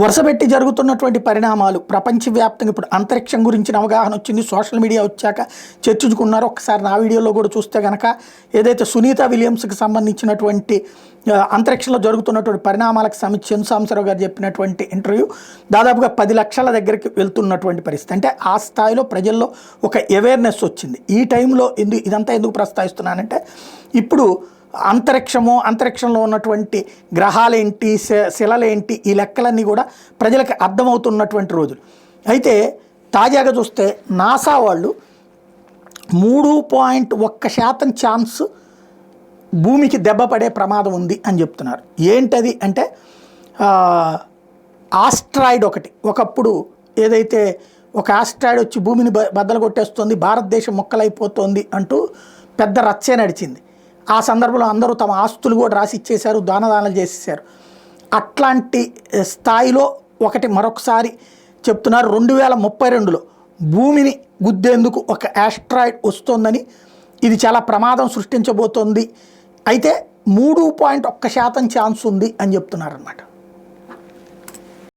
వరుసపెట్టి జరుగుతున్నటువంటి పరిణామాలు ప్రపంచవ్యాప్తంగా ఇప్పుడు అంతరిక్షం గురించిన అవగాహన వచ్చింది. సోషల్ మీడియా వచ్చాక చర్చించుకున్నారు. ఒకసారి నా వీడియోలో కూడా చూస్తే కనుక ఏదైతే సునీత విలియమ్స్కి సంబంధించినటువంటి అంతరిక్షంలో జరుగుతున్నటువంటి పరిణామాలకు సంబంధించి చందు సాంబశివరావు గారు చెప్పినటువంటి ఇంటర్వ్యూ దాదాపుగా 10 లక్షల దగ్గరికి వెళ్తున్నటువంటి పరిస్థితి. అంటే ఆ స్థాయిలో ప్రజల్లో ఒక అవేర్నెస్ వచ్చింది. ఈ టైంలో ఇదంతా ఎందుకు ప్రస్తావిస్తున్నానంటే ఇప్పుడు అంతరిక్షంలో ఉన్నటువంటి గ్రహాలేంటి, శిలలేంటి, ఈ లెక్కలన్నీ కూడా ప్రజలకు అర్థమవుతున్నటువంటి రోజులు. అయితే తాజాగా చూస్తే నాసా వాళ్ళు 3.1% ఛాన్స్ భూమికి దెబ్బ పడే ప్రమాదం ఉంది అని చెప్తున్నారు. ఏంటది అంటే ఆస్ట్రాయిడ్ ఒకప్పుడు ఏదైతే ఒక ఆస్ట్రాయిడ్ వచ్చి భూమిని బద్దలు కొట్టేస్తుంది, భారతదేశం మొక్కలైపోతుంది అంటూ పెద్ద రచ్చే నడిచింది. ఆ సందర్భంలో అందరూ తమ ఆస్తులు కూడా రాసి ఇచ్చేశారు, దానాలు చేసేసారు. అట్లాంటి స్థాయిలో మరొకసారి చెప్తున్నారు 2032లో భూమిని గుద్దేందుకు ఒక ఆస్ట్రాయిడ్ వస్తోందని, ఇది చాలా ప్రమాదం సృష్టించబోతోంది. అయితే 3.1% ఛాన్స్ ఉంది అని చెప్తున్నారన్నమాట.